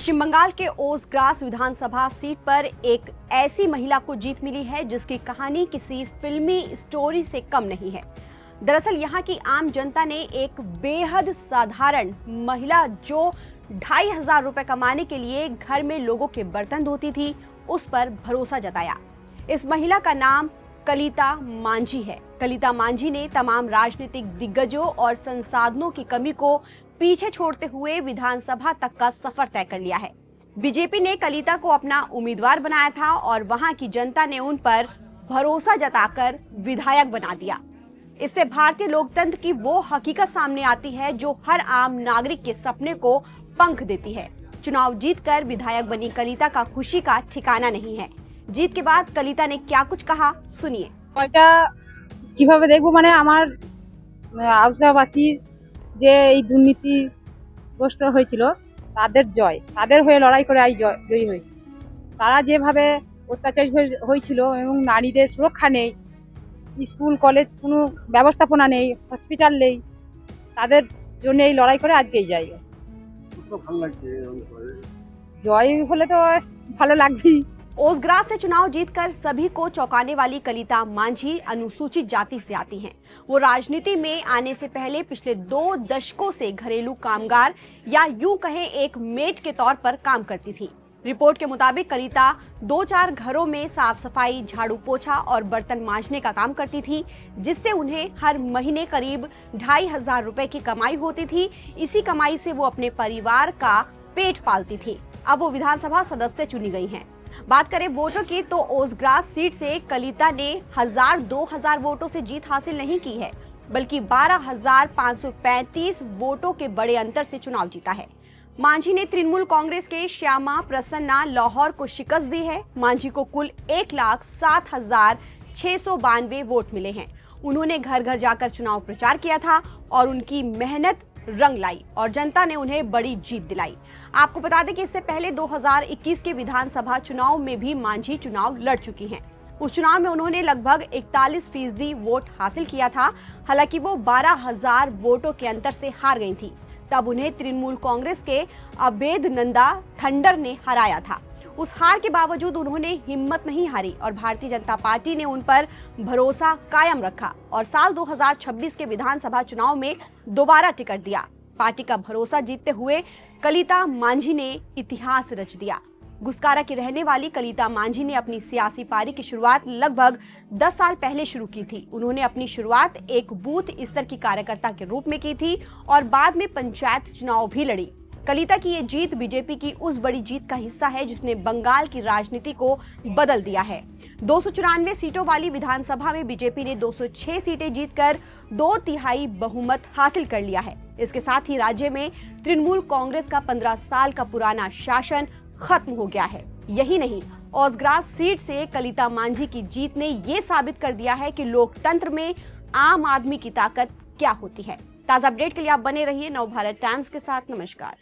पश्चिम बंगाल के ओसग्रास विधानसभा सीट पर एक ऐसी महिला को जीत मिली है जिसकी कहानी किसी फिल्मी स्टोरी से कम नहीं है। दरअसल यहाँ की आम जनता ने एक बेहद साधारण महिला जो 2,500 रुपए कमाने के लिए घर में लोगों के बर्तन धोती थी, उस पर भरोसा जताया। इस महिला का नाम कलिता मांझी है। कलिता मांझी ने तमाम राजनीतिक दिग्गजों और संसाधनों की कमी को पीछे छोड़ते हुए विधानसभा तक का सफर तय कर लिया है। बीजेपी ने कलिता को अपना उम्मीदवार बनाया था और वहां की जनता ने उन पर भरोसा जताकर विधायक बना दिया। इससे भारतीय लोकतंत्र की वो हकीकत सामने आती है जो हर आम नागरिक के सपने को पंख देती है। चुनाव जीतकर विधायक बनी कलिता का खुशी का ठिकाना नहीं है। जीत के बाद कलिता ने क्या कुछ कहा, सुनिए। কিভাবে দেখবো মানে আমার আউসগাঁওবাসী যে এই দুর্নীতিগ্রস্ত হয়েছিল তাদের জয়, তাদের হয়ে লড়াই করে আজ জয়ী হয়েছে। তারা যেভাবে অত্যাচারিত হয়েছিল এবং নারীদের সুরক্ষা নেই, স্কুল কলেজ কোনো ব্যবস্থাপনা নেই, হসপিটাল নেই, তাদের জন্য এই লড়াই করে আজকে এই জায়গায় জয় হলে তো ভালো লাগবেই। ओसग्रास से चुनाव जीतकर सभी को चौंकाने वाली कलिता मांझी अनुसूचित जाति से आती हैं। वो राजनीति में आने से पहले पिछले 2 दशकों से घरेलू कामगार या यूं कहें एक मेट के तौर पर काम करती थी। रिपोर्ट के मुताबिक कलिता 2-4 घरों में साफ सफाई, झाड़ू पोछा और बर्तन मांजने का काम करती थी, जिससे उन्हें हर महीने करीब 2,500 रुपए की कमाई होती थी। इसी कमाई से वो अपने परिवार का पेट पालती थी। अब वो विधानसभा सदस्य चुनी गई हैं। बात करें वोटों की तो ओसग्रास सीट से कलिता ने 1,000-2,000 वोटों से जीत हासिल नहीं की है, बल्कि 12,535 वोटों के बड़े अंतर से चुनाव जीता है। मांझी ने तृणमूल कांग्रेस के श्यामा प्रसन्ना लाहौर को शिकस्त दी है। मांझी को कुल 1,07,692 वोट मिले हैं। उन्होंने घर घर जाकर चुनाव प्रचार किया था और उनकी मेहनत रंग लाई और जनता ने उन्हें बड़ी जीत दिलाई। आपको बता दें कि इससे पहले 2021 के विधानसभा चुनाव में भी मांझी चुनाव लड़ चुकी हैं। उस चुनाव में उन्होंने लगभग 41% वोट हासिल किया था। हालांकि वो 12,000 वोटों के अंतर से हार गई थी। तब उन्हें तृणमूल कांग्रेस के अभेद नंदा ठंडर ने हराया था। उस हार के बावजूद उन्होंने हिम्मत नहीं हारी और भारतीय जनता पार्टी ने उन पर भरोसा कायम रखा और साल 2026 के विधानसभा चुनाव में दोबारा टिकट दिया। पार्टी का भरोसा जीतते हुए कलिता मांझी ने इतिहास रच दिया। गुस्कारा की रहने वाली कलिता मांझी ने अपनी सियासी पारी की शुरुआत लगभग 10 साल पहले शुरू की थी। उन्होंने अपनी शुरुआत एक बूथ स्तर की कार्यकर्ता के रूप में की थी और बाद में पंचायत चुनाव भी लड़ी। कलिता की ये जीत बीजेपी की उस बड़ी जीत का हिस्सा है जिसने बंगाल की राजनीति को बदल दिया है। 294 सीटों वाली विधानसभा में बीजेपी ने 206 सीटें जीतकर 2/3 बहुमत हासिल कर लिया है। इसके साथ ही राज्य में तृणमूल कांग्रेस का 15 साल का पुराना शासन खत्म हो गया है। यही नहीं, ओसग्रास सीट से कलिता मांझी की जीत ने ये साबित कर दिया है कि लोकतंत्र में आम आदमी की ताकत क्या होती है। ताजा अपडेट के लिए आप बने रहिए नवभारत टाइम्स के साथ। नमस्कार।